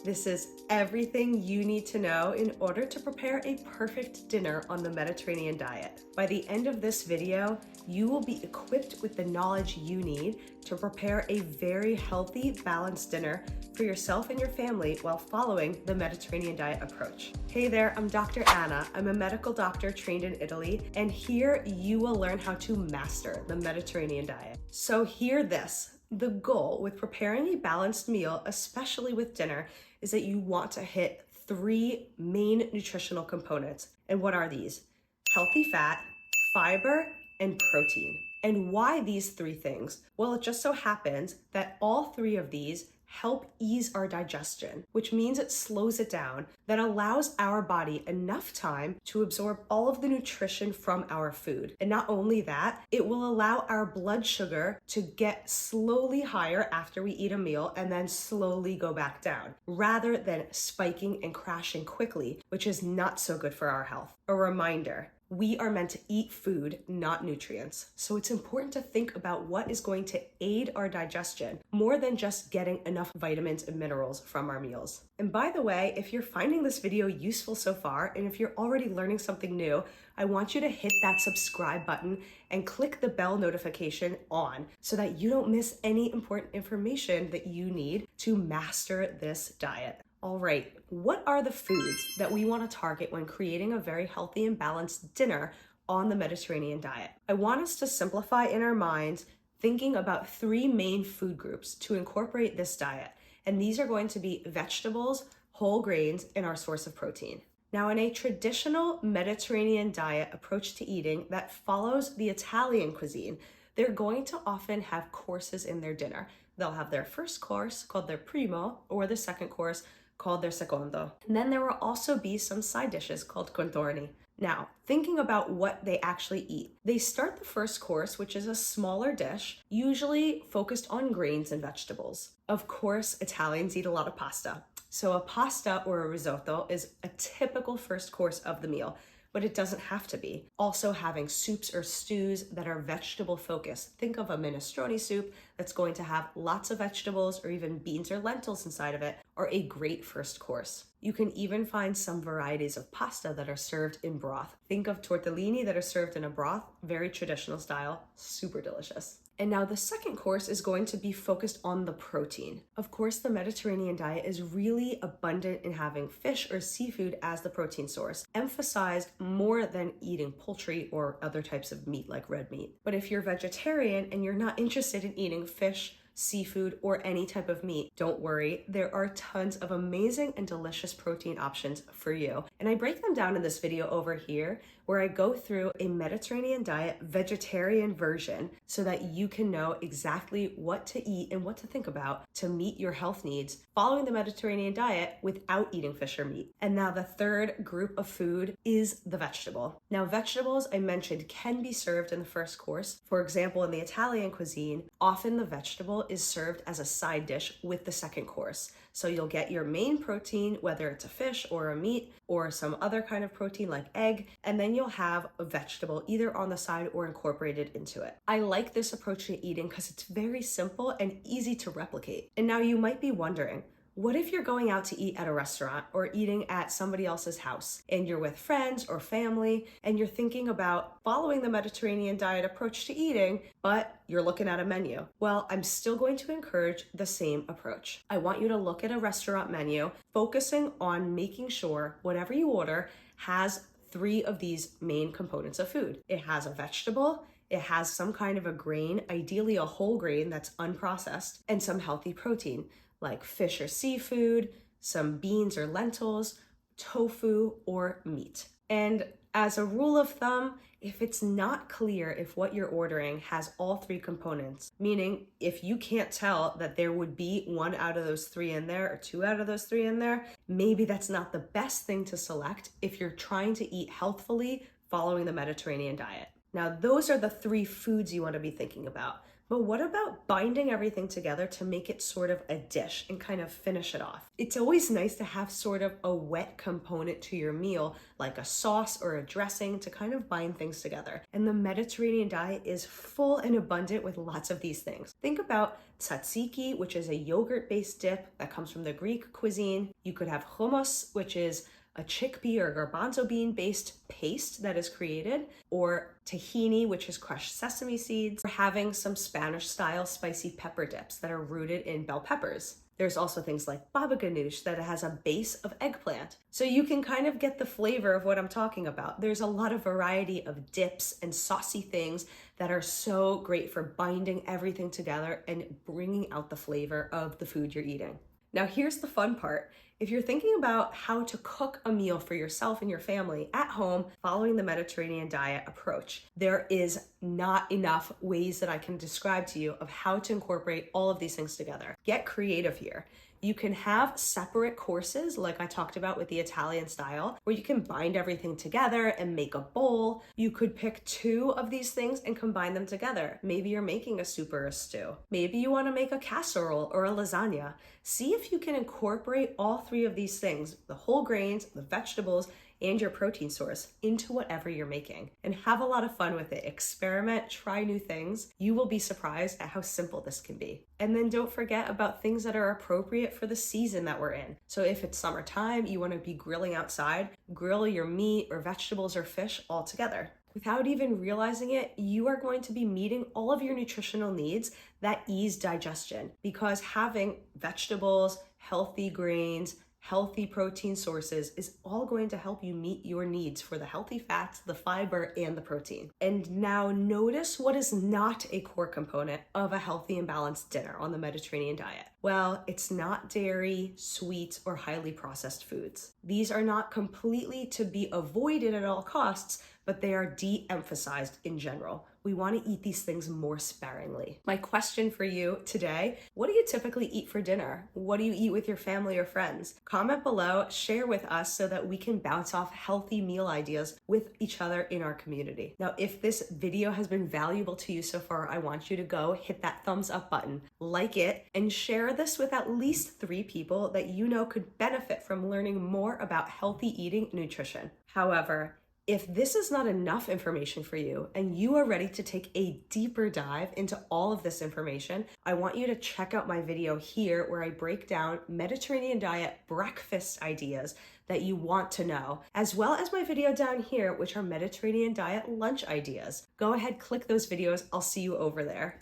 This is everything you need to know in order to prepare a perfect dinner on the Mediterranean diet. By the end of this video, you will be equipped with the knowledge you need to prepare a very healthy, balanced dinner for yourself and your family while following the Mediterranean diet approach. Hey there, I'm Dr. Anna. I'm a medical doctor trained in Italy, and here you will learn how to master the Mediterranean diet. So hear this. The goal with preparing a balanced meal, especially with dinner, is that you want to hit 3 main nutritional components. And what are these? Healthy fat, fiber, and protein. And why these 3 things? Well, it just so happens that all 3 of these help ease our digestion, which means it slows it down, that allows our body enough time to absorb all of the nutrition from our food. And not only that, it will allow our blood sugar to get slowly higher after we eat a meal and then slowly go back down, rather than spiking and crashing quickly, which is not so good for our health. A reminder, we are meant to eat food, not nutrients. So it's important to think about what is going to aid our digestion more than just getting enough vitamins and minerals from our meals. And by the way, if you're finding this video useful so far, and if you're already learning something new, I want you to hit that subscribe button and click the bell notification on so that you don't miss any important information that you need to master this diet. All right, what are the foods that we want to target when creating a very healthy and balanced dinner on the Mediterranean diet? I want us to simplify in our minds thinking about 3 main food groups to incorporate this diet. And these are going to be vegetables, whole grains, and our source of protein. Now, in a traditional Mediterranean diet approach to eating that follows the Italian cuisine, they're going to often have courses in their dinner. They'll have their first course called their primo, or the second course called their secondo. And then there will also be some side dishes called contorni. Now, thinking about what they actually eat, they start the first course, which is a smaller dish, usually focused on grains and vegetables. Of course, Italians eat a lot of pasta. So a pasta or a risotto is a typical first course of the meal, but it doesn't have to be. Also having soups or stews that are vegetable focused. Think of a minestrone soup that's going to have lots of vegetables or even beans or lentils inside of it, are a great first course. You can even find some varieties of pasta that are served in broth. Think of tortellini that are served in a broth, very traditional style, super delicious. And now the second course is going to be focused on the protein. Of course, the Mediterranean diet is really abundant in having fish or seafood as the protein source, emphasized more than eating poultry or other types of meat like red meat. But if you're vegetarian and you're not interested in eating fish, seafood, or any type of meat, don't worry, there are tons of amazing and delicious protein options for you. And I break them down in this video over here, where I go through a Mediterranean diet vegetarian version so that you can know exactly what to eat and what to think about to meet your health needs following the Mediterranean diet without eating fish or meat. And now the third group of food is the vegetable. Now vegetables, I mentioned, can be served in the first course. For example, in the Italian cuisine, often the vegetable is served as a side dish with the second course. So you'll get your main protein, whether it's a fish or a meat or some other kind of protein like egg, and then you'll have a vegetable either on the side or incorporated into it. I like this approach to eating because it's very simple and easy to replicate. And now you might be wondering, what if you're going out to eat at a restaurant or eating at somebody else's house and you're with friends or family and you're thinking about following the Mediterranean diet approach to eating, but you're looking at a menu? Well, I'm still going to encourage the same approach. I want you to look at a restaurant menu, focusing on making sure whatever you order has 3 of these main components of food. It has a vegetable, it has some kind of a grain, ideally a whole grain that's unprocessed, and some healthy protein like fish or seafood, some beans or lentils, tofu, or meat. And as a rule of thumb, if it's not clear if what you're ordering has all 3 components, meaning if you can't tell that there would be 1 out of those 3 in there or 2 out of those 3 in there, maybe that's not the best thing to select if you're trying to eat healthfully following the Mediterranean diet. Now, those are the 3 foods you want to be thinking about. But what about binding everything together to make it sort of a dish and kind of finish it off? It's always nice to have sort of a wet component to your meal, like a sauce or a dressing to kind of bind things together. And the Mediterranean diet is full and abundant with lots of these things. Think about tzatziki, which is a yogurt-based dip that comes from the Greek cuisine. You could have hummus, which is a chickpea or garbanzo bean based paste that is created, or tahini, which is crushed sesame seeds, or having some Spanish style spicy pepper dips that are rooted in bell peppers. There's also things like baba ganoush that has a base of eggplant. So you can kind of get the flavor of what I'm talking about. There's a lot of variety of dips and saucy things that are so great for binding everything together and bringing out the flavor of the food you're eating. Now here's the fun part. If you're thinking about how to cook a meal for yourself and your family at home following the Mediterranean diet approach, there is not enough ways that I can describe to you of how to incorporate all of these things together. Get creative here. You can have separate courses like I talked about with the Italian style, where you can bind everything together and make a bowl. You could pick two of these things and combine them together. Maybe you're making a soup or a stew. Maybe you want to make a casserole or a lasagna. See if you can incorporate all three of these things, the whole grains, the vegetables, and your protein source, into whatever you're making, and have a lot of fun with it. Experiment, try new things. You will be surprised at how simple this can be. And then don't forget about things that are appropriate for the season that we're in. So if it's summertime, you want to be grilling outside, grill your meat or vegetables or fish all together. Without even realizing it, you are going to be meeting all of your nutritional needs that ease digestion, because having vegetables, healthy grains, healthy protein sources is all going to help you meet your needs for the healthy fats, the fiber, and the protein. And now notice what is not a core component of a healthy and balanced dinner on the Mediterranean diet. Well, it's not dairy, sweets, or highly processed foods. These are not completely to be avoided at all costs, but they are de-emphasized in general. We want to eat these things more sparingly. My question for you today, what do you typically eat for dinner? What do you eat with your family or friends? Comment below, share with us so that we can bounce off healthy meal ideas with each other in our community. Now, if this video has been valuable to you so far, I want you to go hit that thumbs up button, like it, and share this with at least 3 people that you know could benefit from learning more about healthy eating and nutrition. However, if this is not enough information for you and you are ready to take a deeper dive into all of this information, I want you to check out my video here where I break down Mediterranean diet breakfast ideas that you want to know, as well as my video down here, which are Mediterranean diet lunch ideas. Go ahead, click those videos. I'll see you over there.